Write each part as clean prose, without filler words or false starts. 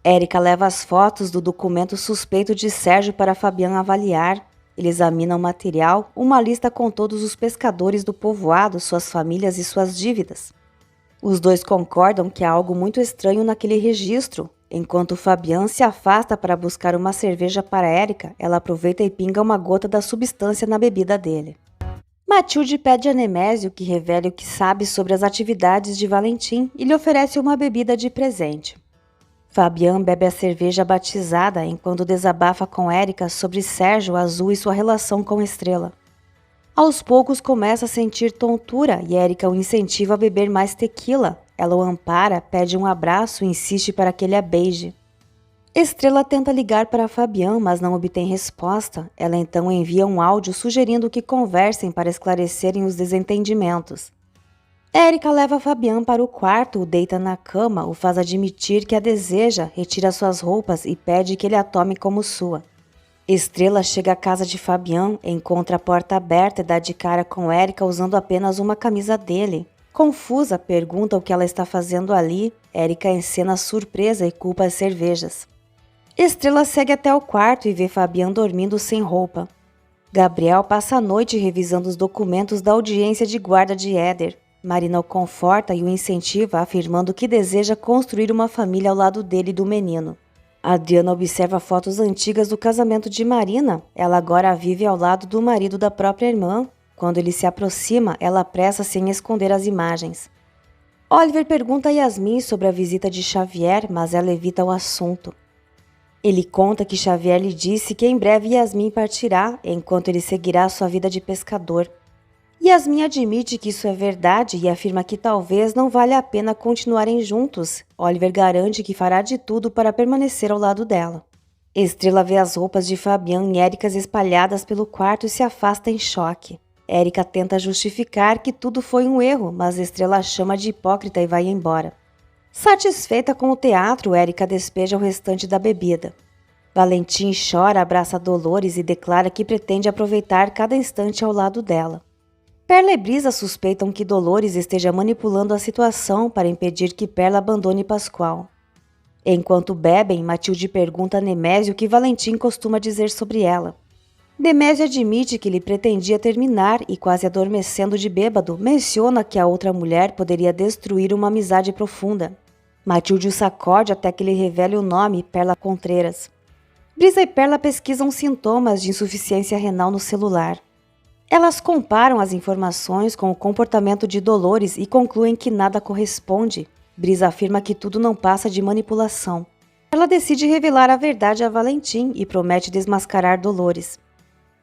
Érica leva as fotos do documento suspeito de Sérgio para Fabian avaliar. Ele examina o material, uma lista com todos os pescadores do povoado, suas famílias e suas dívidas. Os dois concordam que há algo muito estranho naquele registro. Enquanto Fabian se afasta para buscar uma cerveja para Érica, ela aproveita e pinga uma gota da substância na bebida dele. Matilde pede a Nemésio que revele o que sabe sobre as atividades de Valentim e lhe oferece uma bebida de presente. Fabian bebe a cerveja batizada enquanto desabafa com Érica sobre Sérgio Azul e sua relação com Estrela. Aos poucos começa a sentir tontura e Érica o incentiva a beber mais tequila. Ela o ampara, pede um abraço e insiste para que ele a beije. Estrela tenta ligar para Fabian, mas não obtém resposta. Ela então envia um áudio sugerindo que conversem para esclarecerem os desentendimentos. Érica leva Fabian para o quarto, o deita na cama, o faz admitir que a deseja, retira suas roupas e pede que ele a tome como sua. Estrela chega à casa de Fabian, encontra a porta aberta e dá de cara com Érica usando apenas uma camisa dele. Confusa, pergunta o que ela está fazendo ali. Érica encena surpresa e culpa as cervejas. Estrela segue até o quarto e vê Fabian dormindo sem roupa. Gabriel passa a noite revisando os documentos da audiência de guarda de Éder. Marina o conforta e o incentiva, afirmando que deseja construir uma família ao lado dele e do menino. Adriana observa fotos antigas do casamento de Marina. Ela agora vive ao lado do marido da própria irmã. Quando ele se aproxima, ela apressa-se em esconder as imagens. Oliver pergunta a Yasmin sobre a visita de Xavier, mas ela evita o assunto. Ele conta que Xavier lhe disse que em breve Yasmin partirá, enquanto ele seguirá sua vida de pescador. Yasmin admite que isso é verdade e afirma que talvez não valha a pena continuarem juntos. Oliver garante que fará de tudo para permanecer ao lado dela. Estrela vê as roupas de Fabian e Érica espalhadas pelo quarto e se afasta em choque. Érica tenta justificar que tudo foi um erro, mas Estrela a chama de hipócrita e vai embora. Satisfeita com o teatro, Érica despeja o restante da bebida. Valentim chora, abraça Dolores e declara que pretende aproveitar cada instante ao lado dela. Perla e Brisa suspeitam que Dolores esteja manipulando a situação para impedir que Perla abandone Pascoal. Enquanto bebem, Matilde pergunta a Nemésio o que Valentim costuma dizer sobre ela. Nemésio admite que ele pretendia terminar e, quase adormecendo de bêbado, menciona que a outra mulher poderia destruir uma amizade profunda. Matilde o sacode até que ele revele o nome, Perla Contreras. Brisa e Perla pesquisam sintomas de insuficiência renal no celular. Elas comparam as informações com o comportamento de Dolores e concluem que nada corresponde. Brisa afirma que tudo não passa de manipulação. Ela decide revelar a verdade a Valentim e promete desmascarar Dolores.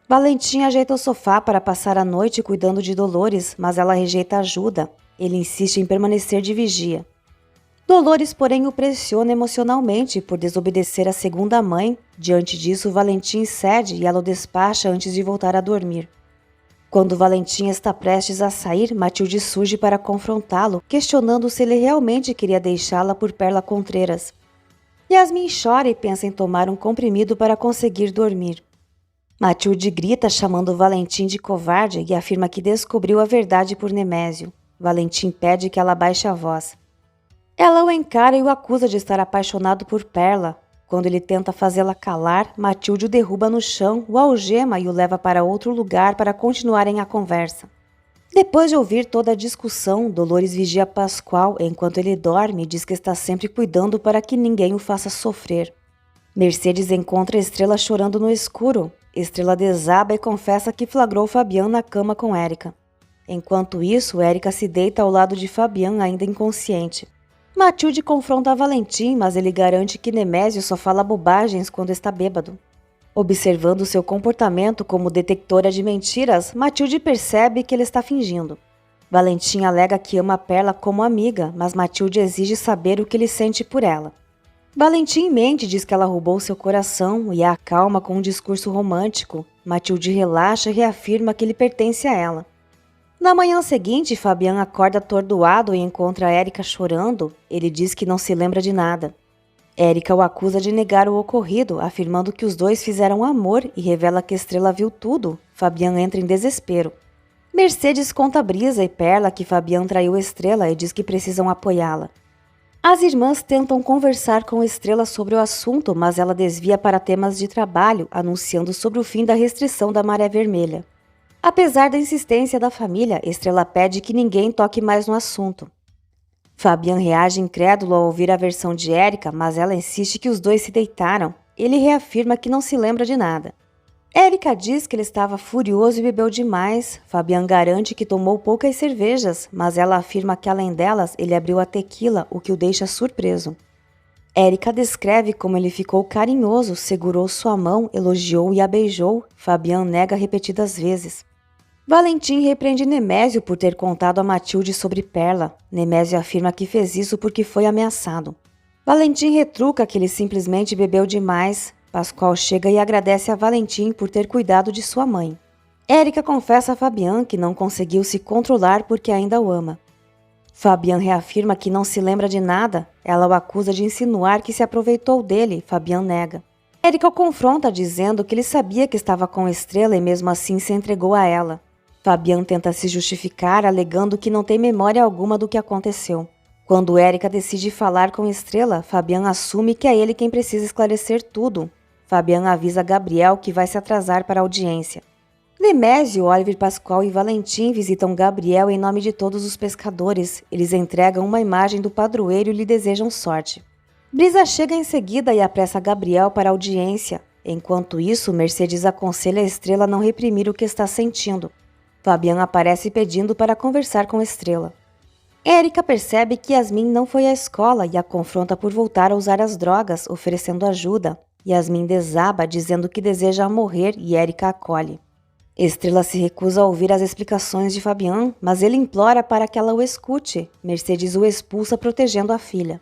Valentim ajeita o sofá para passar a noite cuidando de Dolores, mas ela rejeita ajuda. Ele insiste em permanecer de vigia. Dolores, porém, o pressiona emocionalmente por desobedecer a segunda mãe. Diante disso, Valentim cede e ela o despacha antes de voltar a dormir. Quando Valentim está prestes a sair, Matilde surge para confrontá-lo, questionando se ele realmente queria deixá-la por Perla Contreras. Yasmin chora e pensa em tomar um comprimido para conseguir dormir. Matilde grita chamando Valentim de covarde e afirma que descobriu a verdade por Nemésio. Valentim pede que ela baixe a voz. Ela o encara e o acusa de estar apaixonado por Perla. Quando ele tenta fazê-la calar, Matilde o derruba no chão, o algema e o leva para outro lugar para continuarem a conversa. Depois de ouvir toda a discussão, Dolores vigia Pascoal enquanto ele dorme e diz que está sempre cuidando para que ninguém o faça sofrer. Mercedes encontra Estrela chorando no escuro. Estrela desaba e confessa que flagrou Fabian na cama com Érica. Enquanto isso, Érica se deita ao lado de Fabian ainda inconsciente. Matilde confronta Valentim, mas ele garante que Nemésio só fala bobagens quando está bêbado. Observando seu comportamento como detectora de mentiras, Matilde percebe que ele está fingindo. Valentim alega que ama Perla como amiga, mas Matilde exige saber o que ele sente por ela. Valentim mente, diz que ela roubou seu coração e a acalma com um discurso romântico. Matilde relaxa e reafirma que ele pertence a ela. Na manhã seguinte, Fabian acorda atordoado e encontra Érica chorando. Ele diz que não se lembra de nada. Érica o acusa de negar o ocorrido, afirmando que os dois fizeram amor e revela que Estrela viu tudo. Fabian entra em desespero. Mercedes conta a Brisa e Perla que Fabian traiu Estrela e diz que precisam apoiá-la. As irmãs tentam conversar com Estrela sobre o assunto, mas ela desvia para temas de trabalho, anunciando sobre o fim da restrição da Maré Vermelha. Apesar da insistência da família, Estrela pede que ninguém toque mais no assunto. Fabian reage incrédulo ao ouvir a versão de Erika, mas ela insiste que os dois se deitaram. Ele reafirma que não se lembra de nada. Erika diz que ele estava furioso e bebeu demais. Fabian garante que tomou poucas cervejas, mas ela afirma que além delas, ele abriu a tequila, o que o deixa surpreso. Erika descreve como ele ficou carinhoso, segurou sua mão, elogiou e a beijou. Fabian nega repetidas vezes. Valentim repreende Nemésio por ter contado a Matilde sobre Perla. Nemésio afirma que fez isso porque foi ameaçado. Valentim retruca que ele simplesmente bebeu demais. Pascoal chega e agradece a Valentim por ter cuidado de sua mãe. Erika confessa a Fabian que não conseguiu se controlar porque ainda o ama. Fabian reafirma que não se lembra de nada. Ela o acusa de insinuar que se aproveitou dele. Fabian nega. Erika o confronta dizendo que ele sabia que estava com Estrela e mesmo assim se entregou a ela. Fabian tenta se justificar, alegando que não tem memória alguma do que aconteceu. Quando Erika decide falar com Estrela, Fabian assume que é ele quem precisa esclarecer tudo. Fabian avisa Gabriel que vai se atrasar para a audiência. Nemésio, Oliver, Pascoal e Valentim visitam Gabriel em nome de todos os pescadores. Eles entregam uma imagem do padroeiro e lhe desejam sorte. Brisa chega em seguida e apressa Gabriel para a audiência. Enquanto isso, Mercedes aconselha a Estrela a não reprimir o que está sentindo. Fabian aparece pedindo para conversar com Estrela. Erika percebe que Yasmin não foi à escola e a confronta por voltar a usar as drogas, oferecendo ajuda. Yasmin desaba, dizendo que deseja morrer e Erika acolhe. Estrela se recusa a ouvir as explicações de Fabian, mas ele implora para que ela o escute. Mercedes o expulsa, protegendo a filha.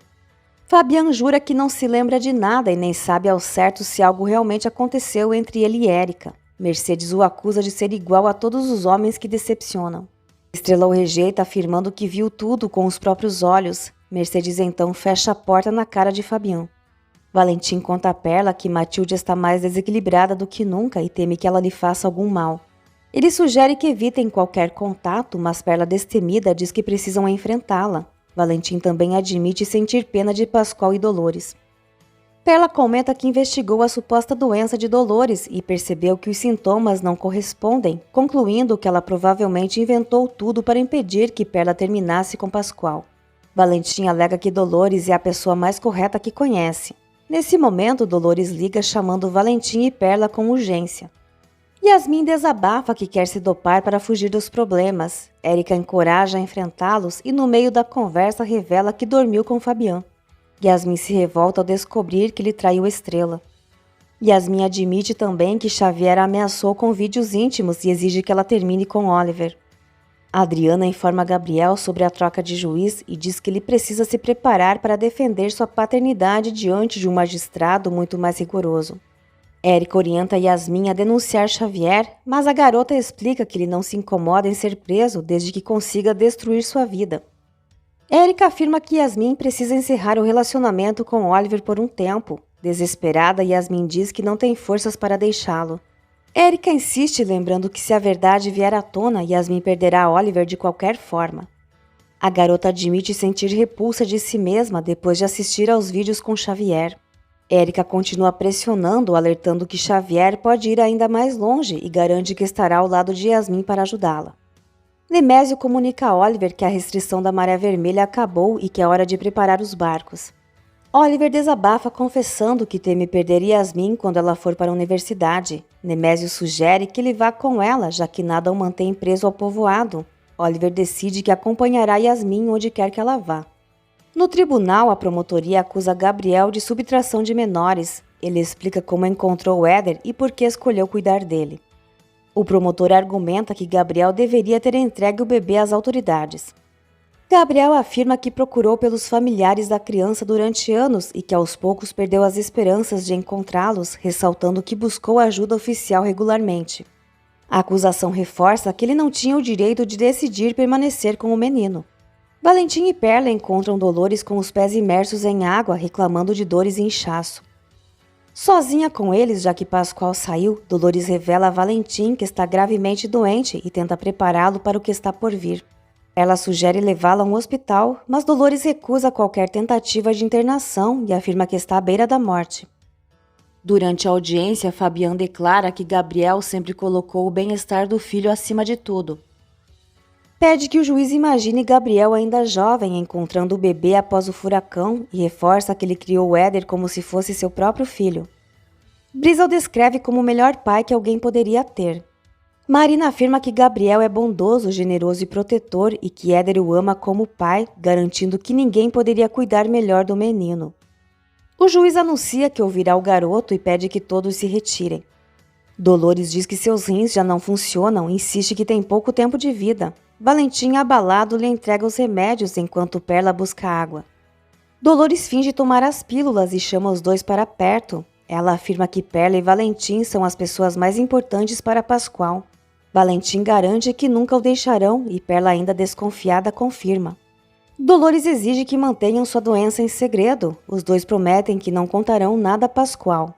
Fabian jura que não se lembra de nada e nem sabe ao certo se algo realmente aconteceu entre ele e Erika. Mercedes o acusa de ser igual a todos os homens que decepcionam. Estrela o rejeita, afirmando que viu tudo com os próprios olhos. Mercedes então fecha a porta na cara de Fabian. Valentim conta a Perla que Matilde está mais desequilibrada do que nunca e teme que ela lhe faça algum mal. Ele sugere que evitem qualquer contato, mas Perla, destemida, diz que precisam enfrentá-la. Valentim também admite sentir pena de Pascoal e Dolores. Perla comenta que investigou a suposta doença de Dolores e percebeu que os sintomas não correspondem, concluindo que ela provavelmente inventou tudo para impedir que Perla terminasse com Pascoal. Valentim alega que Dolores é a pessoa mais correta que conhece. Nesse momento, Dolores liga chamando Valentim e Perla com urgência. Yasmin desabafa que quer se dopar para fugir dos problemas. Erika encoraja a enfrentá-los e no meio da conversa revela que dormiu com Fabian. Yasmin se revolta ao descobrir que ele traiu Estrela. Yasmin admite também que Xavier a ameaçou com vídeos íntimos e exige que ela termine com Oliver. Adriana informa Gabriel sobre a troca de juiz e diz que ele precisa se preparar para defender sua paternidade diante de um magistrado muito mais rigoroso. Erika orienta Yasmin a denunciar Xavier, mas a garota explica que ele não se incomoda em ser preso desde que consiga destruir sua vida. Erika afirma que Yasmin precisa encerrar o relacionamento com Oliver por um tempo. Desesperada, Yasmin diz que não tem forças para deixá-lo. Erika insiste, lembrando que se a verdade vier à tona, Yasmin perderá Oliver de qualquer forma. A garota admite sentir repulsa de si mesma depois de assistir aos vídeos com Xavier. Erika continua pressionando, alertando que Xavier pode ir ainda mais longe e garante que estará ao lado de Yasmin para ajudá-la. Nemésio comunica a Oliver que a restrição da Maré Vermelha acabou e que é hora de preparar os barcos. Oliver desabafa confessando que teme perder Yasmin quando ela for para a universidade. Nemésio sugere que ele vá com ela, já que nada o mantém preso ao povoado. Oliver decide que acompanhará Yasmin onde quer que ela vá. No tribunal, a promotoria acusa Gabriel de subtração de menores. Ele explica como encontrou Éder e por que escolheu cuidar dele. O promotor argumenta que Gabriel deveria ter entregue o bebê às autoridades. Gabriel afirma que procurou pelos familiares da criança durante anos e que aos poucos perdeu as esperanças de encontrá-los, ressaltando que buscou ajuda oficial regularmente. A acusação reforça que ele não tinha o direito de decidir permanecer com o menino. Valentim e Perla encontram Dolores com os pés imersos em água, reclamando de dores e inchaço. Sozinha com eles, já que Pascoal saiu, Dolores revela a Valentim que está gravemente doente e tenta prepará-lo para o que está por vir. Ela sugere levá-la a um hospital, mas Dolores recusa qualquer tentativa de internação e afirma que está à beira da morte. Durante a audiência, Fabian declara que Gabriel sempre colocou o bem-estar do filho acima de tudo. Pede que o juiz imagine Gabriel ainda jovem encontrando o bebê após o furacão e reforça que ele criou Éder como se fosse seu próprio filho. Brisa o descreve como o melhor pai que alguém poderia ter. Marina afirma que Gabriel é bondoso, generoso e protetor e que Éder o ama como pai, garantindo que ninguém poderia cuidar melhor do menino. O juiz anuncia que ouvirá o garoto e pede que todos se retirem. Dolores diz que seus rins já não funcionam e insiste que tem pouco tempo de vida. Valentim, abalado, lhe entrega os remédios enquanto Perla busca água. Dolores finge tomar as pílulas e chama os dois para perto. Ela afirma que Perla e Valentim são as pessoas mais importantes para Pascoal. Valentim garante que nunca o deixarão e Perla, ainda desconfiada, confirma. Dolores exige que mantenham sua doença em segredo. Os dois prometem que não contarão nada a Pascoal.